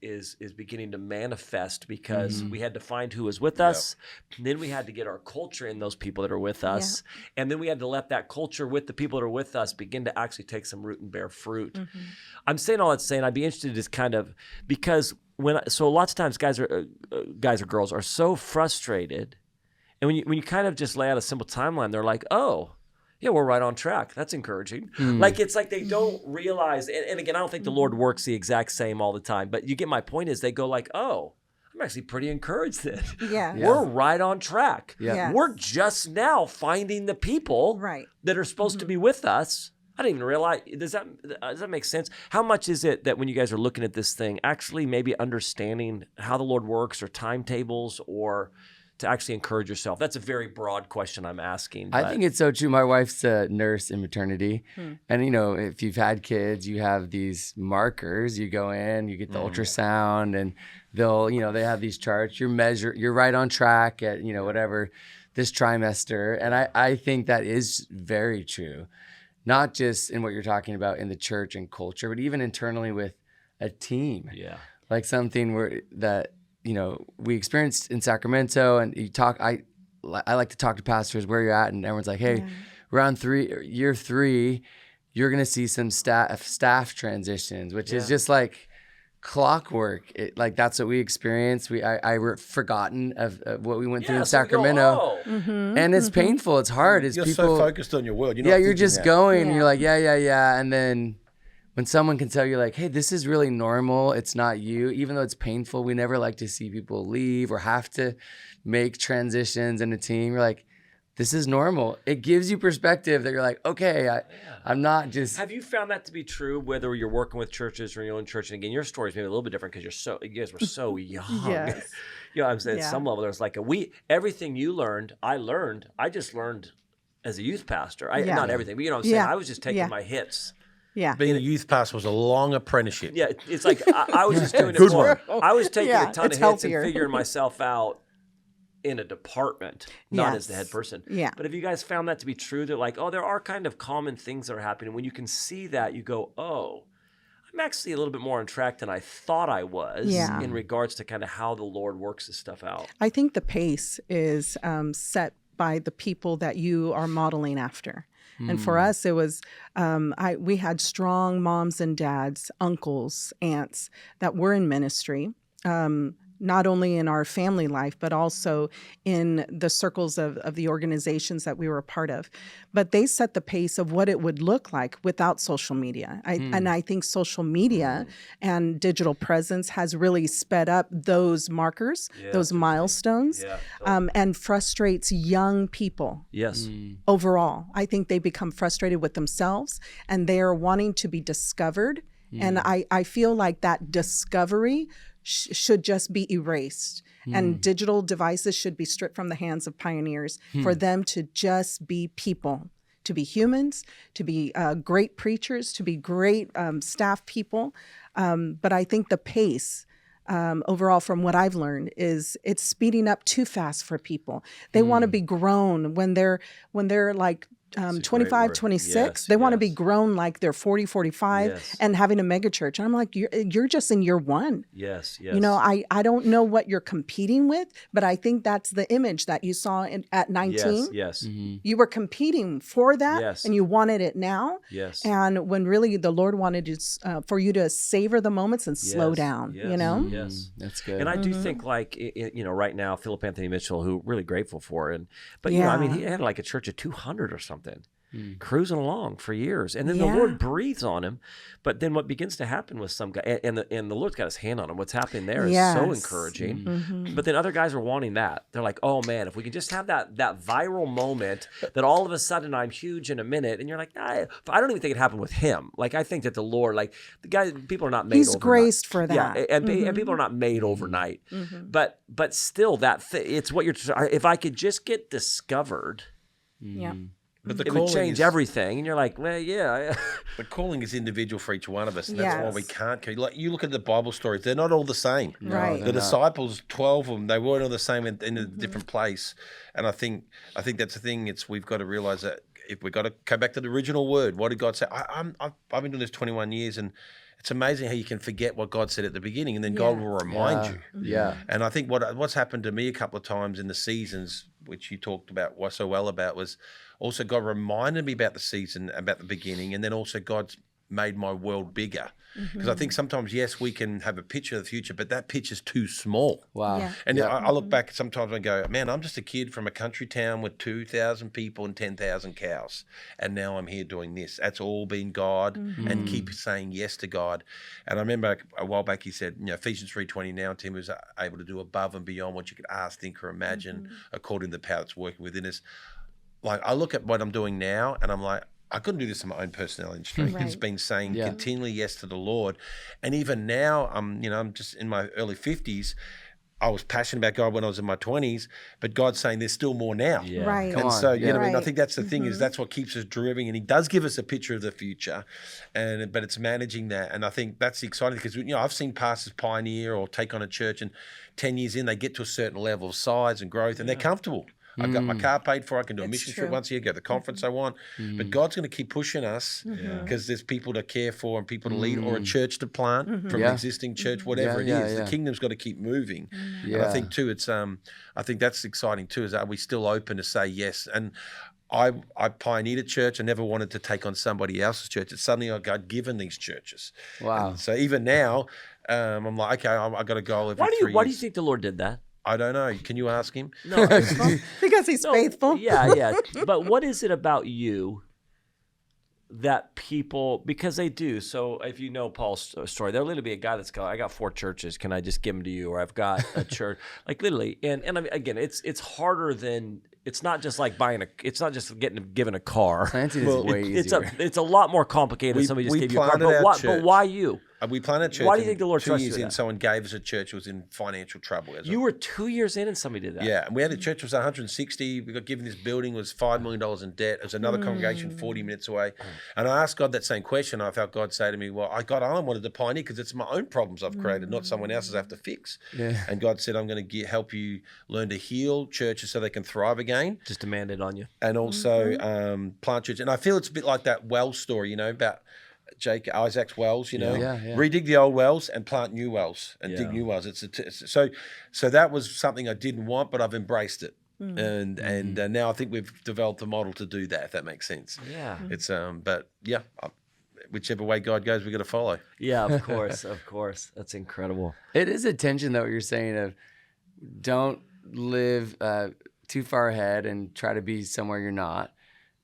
beginning to manifest because we had to find who was with us. And then we had to get our culture in those people that are with us. And then we had to let that culture with the people that are with us begin to actually take some root and bear fruit. I'm saying all that saying I'd be interested in just kind of because so lots of times guys or girls are so frustrated. And when you kind of just lay out a simple timeline, they're like, oh, yeah, we're right on track. That's encouraging. Like it's like they don't realize, and again, I don't think the Lord works the exact same all the time, but you get my point is they go like, oh, I'm actually pretty encouraged then. We're right on track. We're just now finding the people that are supposed to be with us. I didn't even realize, does that make sense? How much is it that when you guys are looking at this thing, actually maybe understanding how the Lord works or timetables or to actually encourage yourself? That's a very broad question I'm asking. I think it's so true. My wife's a nurse in maternity. And, if you've had kids, you have these markers. You go in, you get the ultrasound, and they have these charts. You're right on track at, whatever this trimester. And I think that is very true, not just in what you're talking about in the church and culture, but even internally with a team. Like something that we experienced in Sacramento, and I like to talk to pastors where you're at, and everyone's like, hey, around year 3, you're going to see some staff transitions, which is just like clockwork. Like that's what we experienced. I were forgotten of what we went through in Sacramento, and it's painful. It's hard. You're so focused on your world. You're just going. You're like, yeah. And then when someone can tell you like, hey, this is really normal, it's not you, even though it's painful, we never like to see people leave or have to make transitions in a team. You're like, this is normal. It gives you perspective that you're like, okay, I'm not just. Have you found that to be true, whether you're working with churches or your own church? And again, your story is maybe a little bit different because you guys were so young. I'm saying at some level, there's like everything you learned, I just learned as a youth pastor. Not everything, but I'm saying? I was just taking my hits. Being a youth pastor was a long apprenticeship. It's like I was just doing it more. I was taking a ton of hits and figuring myself out in a department, not as the head person. But have you guys found that to be true? That like, oh, there are kind of common things that are happening. When you can see that, you go, oh, I'm actually a little bit more on track than I thought I was in regards to kind of how the Lord works this stuff out. I think the pace is set by the people that you are modeling after. And for us, it was, we had strong moms and dads, uncles, aunts that were in ministry. not only in our family life, but also in the circles of the organizations that we were a part of. But they set the pace of what it would look like without social media. And I think social media and digital presence has really sped up those markers, those milestones, and frustrates young people. Yes. Overall, I think they become frustrated with themselves and they are wanting to be discovered. And I feel like that discovery should just be erased. And digital devices should be stripped from the hands of pioneers for them to just be people, to be humans, to be great preachers, to be great staff people. But I think the pace overall, from what I've learned, is it's speeding up too fast for people. They want to be grown when they're like 25, 26. They want to be grown like they're 40, 45 and having a mega church. And I'm like, you're just in year one. Yes. You know, I don't know what you're competing with, but I think that's the image that you saw at 19. Yes. You were competing for that and you wanted it now. Yes. And when really the Lord wanted to, for you to savor the moments and slow down, you know? Yes. That's good. And I do think like, you know, right now, Philip Anthony Mitchell, who really grateful for, but you know, I mean, he had like a church of 200 or something. Cruising along for years, and then the Lord breathes on him. But then what begins to happen with some guy, and the Lord's got his hand on him. What's happening there is so encouraging. But then other guys are wanting that. They're like, "Oh man, if we can just have that viral moment, that all of a sudden I'm huge in a minute." And you're like, I don't even think it happened with him. Like I think that the Lord, like the guy, people are not made. He's overnight. graced for that. Yeah, and people are not made overnight. But still, it's what you're. If I could just get discovered. Yeah. But the It would calling change is, everything, and you're like, well, yeah. the calling is individual for each one of us, and that's why we can't. Like you look at the Bible stories; they're not all the same. Right. The disciples, 12 of them, they weren't all the same in a different place. And I think that's the thing. We've got to realize that if we've got to go back to the original word, what did God say? I've been doing this 21 years, and it's amazing how you can forget what God said at the beginning, and then God will remind you. Yeah. And I think what's happened to me a couple of times in the seasons, which you talked about so well about, was also God reminded me about the season, about the beginning, and then also God's made my world bigger. Because I think sometimes, yes, we can have a picture of the future, but that picture's too small. Wow. Yeah. And I look back sometimes and go, man, I'm just a kid from a country town with 2,000 people and 10,000 cows. And now I'm here doing this. That's all been God, and keep saying yes to God. And I remember a while back he said, you know, Ephesians 3:20, now Tim is able to do above and beyond what you could ask, think, or imagine according to the power that's working within us. Like I look at what I'm doing now and I'm like, I couldn't do this in my own personality strength. It's been saying continually yes to the Lord. And even now, I'm just in my early 50s. I was passionate about God when I was in my 20s, but God's saying there's still more now. Yeah. Right. And so, you know what I mean? I Right. think that's the thing is that's what keeps us driven. And he does give us a picture of the future, but it's managing that. And I think that's exciting because, you know, I've seen pastors pioneer or take on a church and 10 years in, they get to a certain level of size and growth and they're comfortable. I've got my car paid for. I can do a mission trip once a year, go to the conference I want. But God's going to keep pushing us because there's people to care for and people to lead or a church to plant from an existing church, whatever it is. The kingdom's got to keep moving. And I think too, it's I think that's exciting too. Is are we still open to say yes? And I pioneered a church. I never wanted to take on somebody else's church. It's suddenly I got given these churches. Wow. And so even now, I'm like, okay, I got a goal every 3 years. Why do you think the Lord did that? I don't know. Can you ask him? No, Because he's faithful. Yeah. But what is it about you that people, because they do. So if you know Paul's story, there'll literally be a guy that's got, I got 4 churches. Can I just give them to you? Or I've got a church, like literally. And I mean, again, it's harder than. It's not just like it's not just given a car. Planting is way easier. It's a lot more complicated than somebody just gave you a car. But why you? We planted a church. Why do you think the Lord 2 trusts years you in, with that? someone gave us a church who was in financial trouble. You were 2 years in and somebody did that. Yeah, and we had a church that was 160. We got given this building, was $5 million in debt. It was another congregation 40 minutes away. And I asked God that same question. I felt God say to me, well, I wanted to pioneer because it's my own problems I've created, not someone else's I have to fix. Yeah. And God said, I'm going to help you learn to heal churches so they can thrive again. Just demand it on you. And also plant church. And I feel it's a bit like that well story, you know, about Isaac's wells, you know, redig the old wells and plant new wells and dig new wells. So that was something I didn't want, but I've embraced it. And now I think we've developed a model to do that, if that makes sense. Yeah. It's but yeah, whichever way God goes, we've got to follow. Yeah, of course, of course. That's incredible. It is a tension, though, what you're saying of don't live too far ahead and try to be somewhere you're not,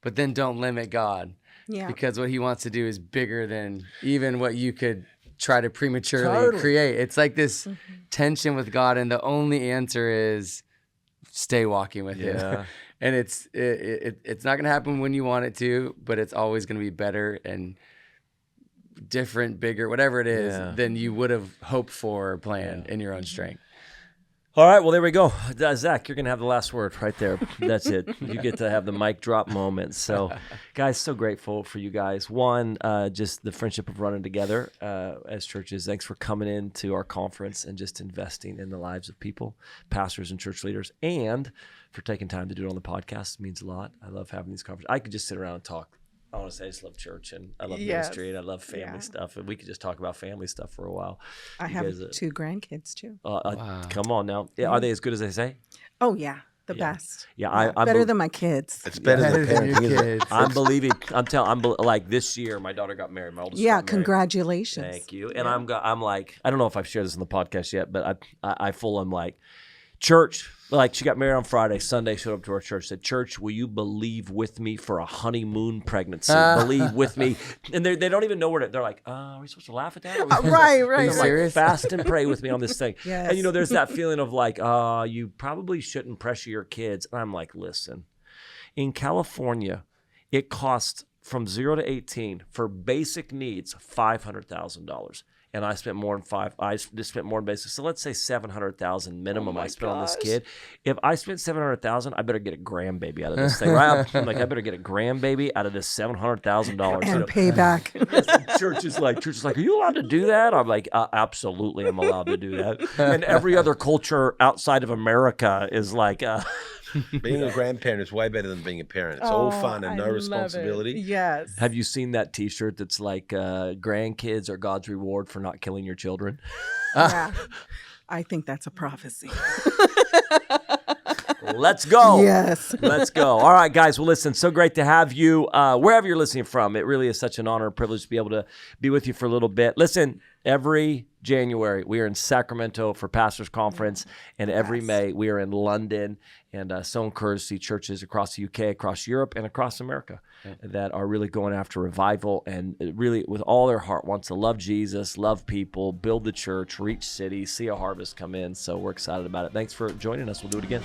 but then don't limit God. Yeah. Because what he wants to do is bigger than even what you could try to prematurely create. It's like this tension with God, and the only answer is stay walking with him. And it's not going to happen when you want it to, but it's always going to be better and different, bigger, whatever it is, than you would have hoped for or planned in your own strength. All right, well, there we go. Zach, you're going to have the last word right there. That's it. You get to have the mic drop moment. So, guys, so grateful for you guys. One, just the friendship of running together as churches. Thanks for coming into our conference and just investing in the lives of people, pastors and church leaders, and for taking time to do it on the podcast. It means a lot. I love having these conferences. I could just sit around and talk. I want to say I just love church and I love ministry and I love family stuff. And we could just talk about family stuff for a while. I have 2 grandkids too. Wow. Come on now. Yeah, are they as good as they say? Oh, yeah. The best. Yeah, I'm better than my kids. It's better than your kids. I'm believing. Like this year, my daughter got married. My oldest. Yeah, got married. congratulations. Thank you. And I'm like, I don't know if I've shared this in the podcast yet, but I full am like, church. Like she got married on Friday. Sunday showed up to our church. Said, "Church, will you believe with me for a honeymoon pregnancy? Believe with me." And they don't even know where they're like, "Are we supposed to laugh at that?" Right. Are you serious? Like, fast and pray with me on this thing. Yes. And there's that feeling of like, you probably shouldn't pressure your kids. And I'm like, listen, in California, it costs from 0 to 18 for basic needs $500,000. And I spent more than I just spent more than basic. So let's say $700,000 minimum I spent on this kid. If I spent $700,000, I better get a grandbaby out of this thing. Right? I'm like, I better get a grandbaby out of this $700,000 and pay back. Church is like, are you allowed to do that? I'm like, absolutely, I'm allowed to do that. And every other culture outside of America is like. Being a grandparent is way better than being a parent. It's all fun and no responsibility. Yes. Have you seen that T-shirt that's like grandkids are God's reward for not killing your children? Yeah. I think that's a prophecy. Let's go. Yes. Let's go. All right, guys. Well, listen, so great to have you wherever you're listening from. It really is such an honor and privilege to be able to be with you for a little bit. Listen, every January, we are in Sacramento for Pastors Conference, and every May, we are in London, and so encouraged to see churches across the UK, across Europe, and across America that are really going after revival and really with all their heart wants to love Jesus, love people, build the church, reach cities, see a harvest come in. So we're excited about it. Thanks for joining us. We'll do it again.